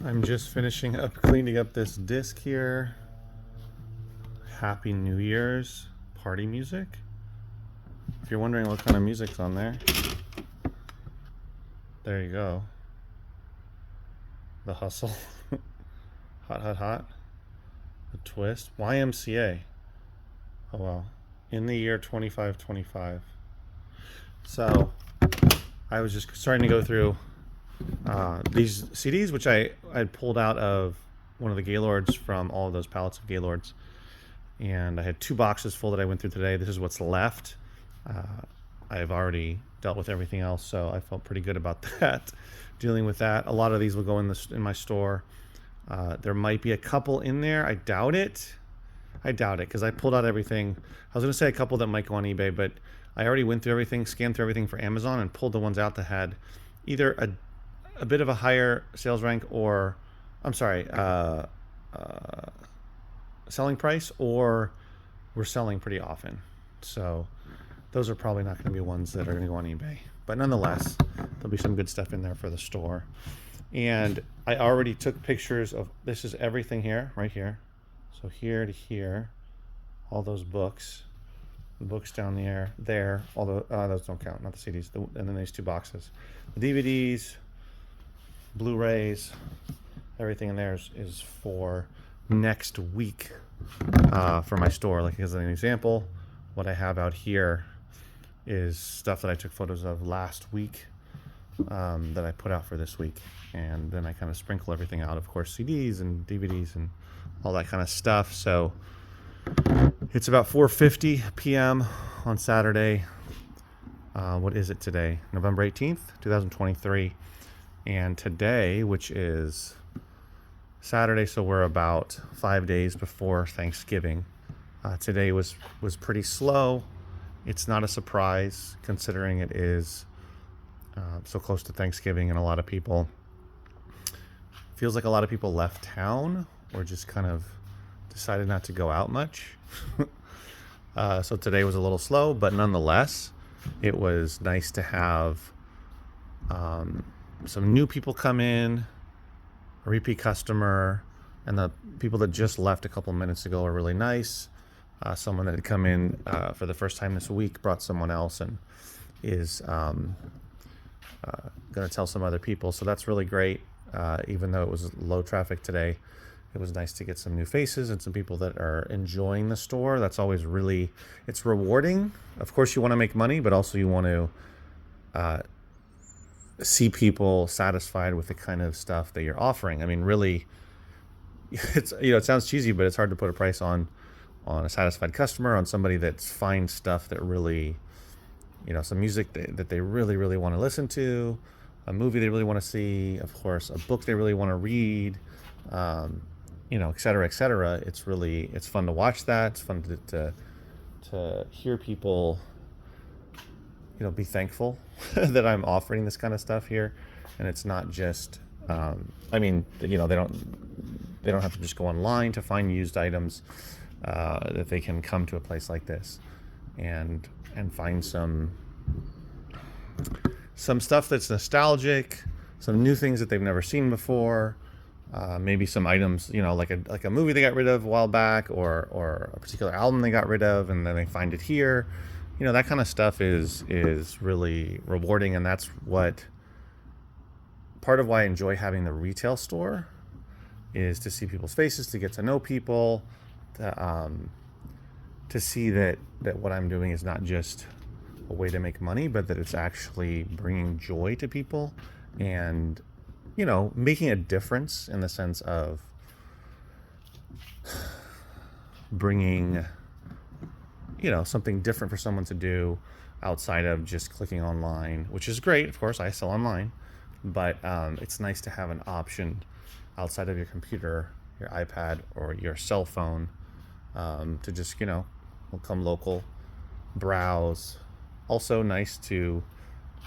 I'm just finishing up cleaning up this disc here. Happy New Year's party music. If you're wondering what kind of music's on there, there you go. The Hustle, Hot Hot Hot, The Twist, YMCA. Oh wow. In the year 2525. So I was just starting to go through these CDs, which I pulled out of one of the Gaylords from all of those pallets of Gaylords. And I had 2 boxes full that I went through today. This is what's left. Uh, I've already dealt with everything else, so I felt pretty good about that. Dealing with that, a lot of these will go in my store. There might be a couple in there. I doubt it. Because I pulled out everything. I was going to say a couple that might go on eBay, but I already went through everything, scanned through everything for Amazon, and pulled the ones out that had either a bit of a higher sales rank or, I'm sorry, selling price, or we're selling pretty often. So those are probably not going to be ones that are going to go on eBay. But nonetheless, there'll be some good stuff in there for the store. And I already took pictures of, this is everything here, right here. So here to here, all those books, the books down there, although those don't count, not the CDs, and then these 2 boxes. The DVDs, Blu-rays, everything in there is for next week for my store. Like as an example, what I have out here is stuff that I took photos of last week that I put out for this week. And then I kind of sprinkle everything out, of course, CDs and DVDs and all that kind of stuff. So it's about 4:50 p.m. on Saturday. What is it today? November 18th, 2023. And today, which is Saturday, so we're about 5 days before Thanksgiving. Today was pretty slow. It's not a surprise considering it is so close to Thanksgiving, and feels like a lot of people left town or just kind of decided not to go out much. So today was a little slow, but nonetheless, it was nice to have some new people come in, a repeat customer, and the people that just left a couple minutes ago are really nice. Someone that had come in for the first time this week brought someone else and is going to tell some other people. So that's really great. Even though it was low traffic today, it was nice to get some new faces and some people that are enjoying the store. That's always it's rewarding. Of course, you want to make money, but also you want to see people satisfied with the kind of stuff that you're offering. I mean, really, it sounds cheesy, but it's hard to put a price on a satisfied customer, on somebody that finds stuff that really, some music that they really, really want to listen to, a movie they really want to see, of course, a book they really want to read, et cetera, et cetera. It's fun to watch that. It's fun to hear people, be thankful that I'm offering this kind of stuff here. And it's not just, they don't have to just go online to find used items, that they can come to a place like this and find some stuff that's nostalgic, some new things that they've never seen before, maybe some items, like a movie they got rid of a while back, or a particular album they got rid of, and then they find it here. That kind of stuff is really rewarding, and that's part of why I enjoy having the retail store, is to see people's faces, to get to know people, to see that what I'm doing is not just a way to make money, but that it's actually bringing joy to people and, making a difference in the sense of bringing, something different for someone to do outside of just clicking online, which is great. Of course, I sell online, but it's nice to have an option outside of your computer, your iPad, or your cell phone, to just, we'll come local, browse. Also nice to,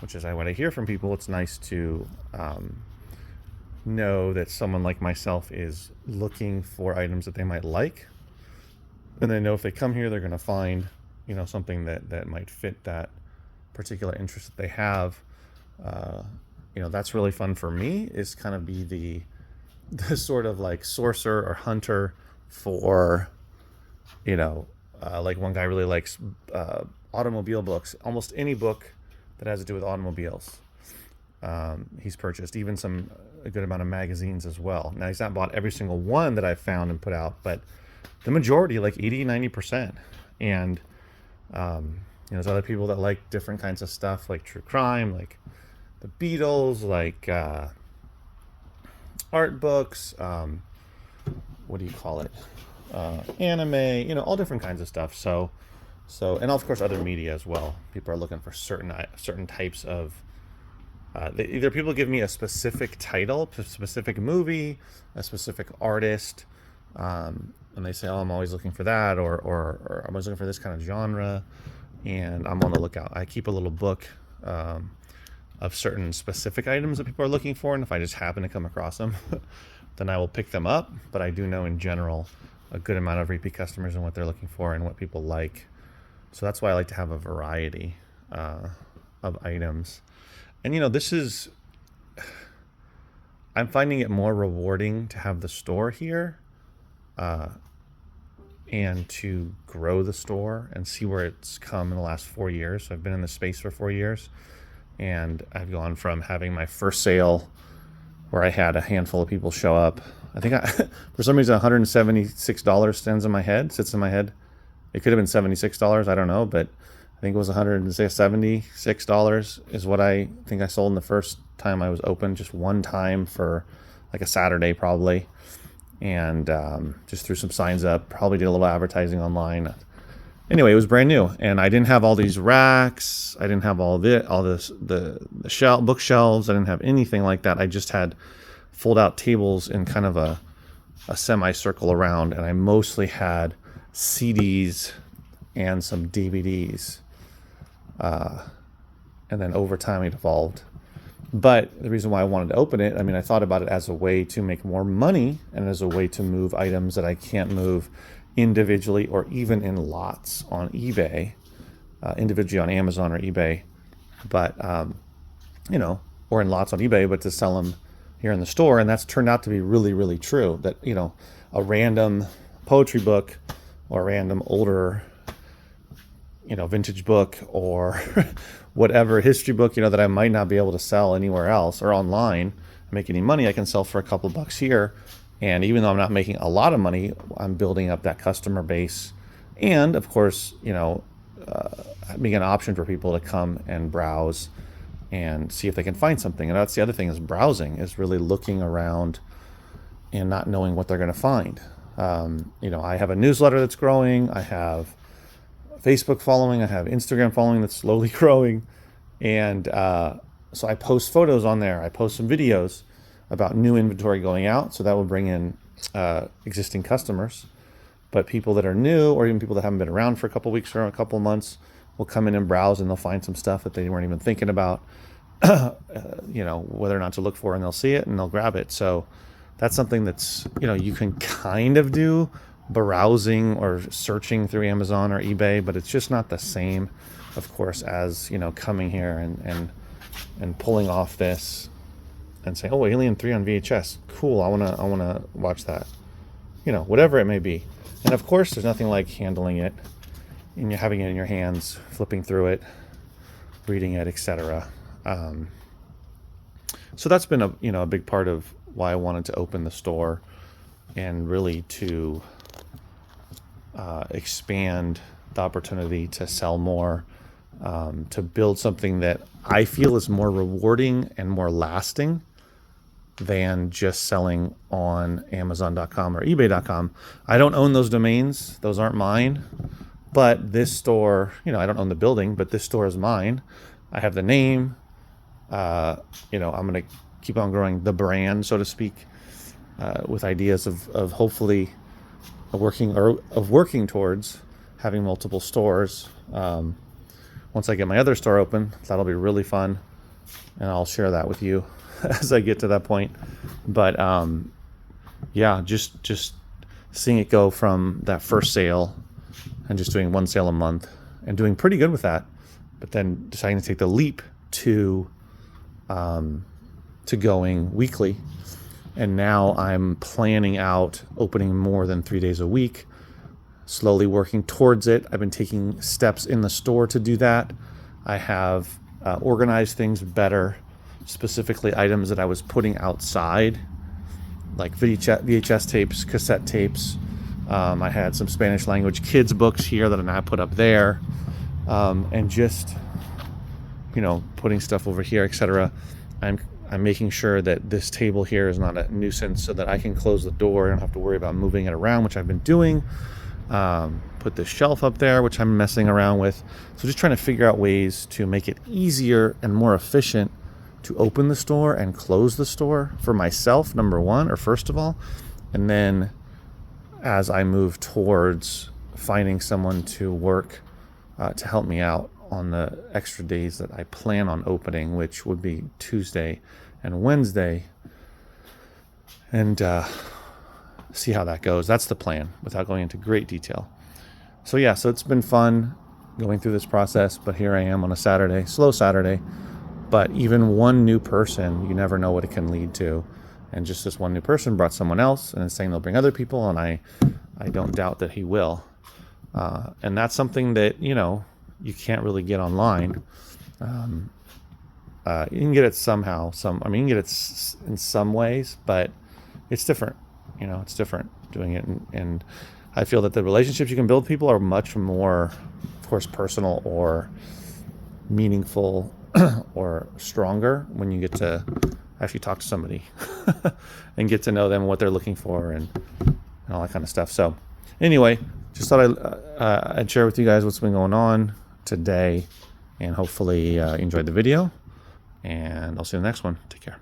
which is what I hear from people, it's nice to know that someone like myself is looking for items that they might like. And they know if they come here, they're going to find, something that might fit that particular interest that they have. That's really fun for me, is kind of be the sort of like sorcerer or hunter for, like one guy really likes automobile books. Almost any book that has to do with automobiles, he's purchased. Even a good amount of magazines as well. Now, he's not bought every single one that I've found and put out, but the majority, like 80-90%. And there's other people that like different kinds of stuff, like true crime, like the Beatles, like art books, what do you call it? Anime, all different kinds of stuff. So, and of course other media as well. People are looking for certain types of. Either people give me a specific title, a specific movie, a specific artist, and they say, "Oh, I'm always looking for that," or "I'm always looking for this kind of genre," and I'm on the lookout. I keep a little book of certain specific items that people are looking for, and if I just happen to come across them, then I will pick them up. But I do know in general a good amount of repeat customers and what they're looking for and what people like. So that's why I like to have a variety of items. And I'm finding it more rewarding to have the store here and to grow the store and see where it's come in the last 4 years. So I've been in the space for 4 years, and I've gone from having my first sale where I had a handful of people show up. I think for some reason $176 sits in my head. It could have been $76, I don't know, but I think it was $176 is what I think I sold in the first time I was open, just one time for like a Saturday probably. And just threw some signs up, probably did a little advertising online. Anyway, it was brand new, and I didn't have all these racks. I didn't have all the bookshelves. I didn't have anything like that. I just had fold-out tables in kind of a semicircle around, and I mostly had CDs and some DVDs. And then over time it evolved. But the reason why I wanted to open it, I thought about it as a way to make more money and as a way to move items that I can't move individually or even in lots on eBay, individually on Amazon or eBay, but, or in lots on eBay, but to sell them here in the store. And that's turned out to be really, really true, that, a random poetry book or a random older, vintage book or whatever history book, that I might not be able to sell anywhere else or online, make any money, I can sell for a couple bucks here. And even though I'm not making a lot of money, I'm building up that customer base. And of course, being an option for people to come and browse and see if they can find something. And that's the other thing, is browsing, is really looking around and not knowing what they're going to find. I have a newsletter that's growing. I have Facebook following. I have Instagram following that's slowly growing. And so I post photos on there. I post some videos about new inventory going out. So that will bring in existing customers. But people that are new, or even people that haven't been around for a couple weeks or a couple months, will come in and browse, and they'll find some stuff that they weren't even thinking about, whether or not to look for, and they'll see it and they'll grab it. So that's something that's, you can kind of do browsing or searching through Amazon or eBay, but it's just not the same, of course, as, coming here and pulling off this and saying, oh, Alien 3 on VHS. Cool. I want to watch that, whatever it may be. And of course, there's nothing like handling it and you're having it in your hands, flipping through it, reading it, etc. So that's been a big part of why I wanted to open the store, and really to expand the opportunity to sell more, to build something that I feel is more rewarding and more lasting than just selling on Amazon.com or eBay.com. I don't own those domains. Those aren't mine. But this store, I don't own the building, but this store is mine. I have the name. I'm going to keep on growing the brand, so to speak, with ideas of hopefully working towards having multiple stores. Once I get my other store open, that'll be really fun, and I'll share that with you as I get to that point. But just seeing it go from that first sale and just doing one sale a month and doing pretty good with that, but then deciding to take the leap to going weekly And now I'm planning out opening more than 3 days a week, slowly working towards it. I've been taking steps in the store to do that. I have organized things better, specifically items that I was putting outside, like VHS tapes, cassette tapes. I had some Spanish language kids books here that I now put up there, and just, you know, putting stuff over here, etc. I'm making sure that this table here is not a nuisance, so that I can close the door. I don't have to worry about moving it around, which I've been doing. Put this shelf up there, which I'm messing around with. So just trying to figure out ways to make it easier and more efficient to open the store and close the store for myself, number one, or first of all. And then as I move towards finding someone to work to help me out on the extra days that I plan on opening, which would be Tuesday and Wednesday, and see how that goes. That's the plan, without going into great detail. So yeah, so it's been fun going through this process, but here I am on a Saturday, slow Saturday. But even one new person, you never know what it can lead to. And just this one new person brought someone else, and is saying they'll bring other people, and I don't doubt that he will. And that's something that, you know, you can't really get online. You can get it somehow. You can get it in some ways, but it's different. You know, it's different doing it. And I feel that the relationships you can build with people are much more, of course, personal or meaningful or stronger when you get to actually talk to somebody and get to know them, what they're looking for, and all that kind of stuff. So anyway, just thought I'd share with you guys what's been going on today, and hopefully you enjoyed the video, and I'll see you in the next one. Take care.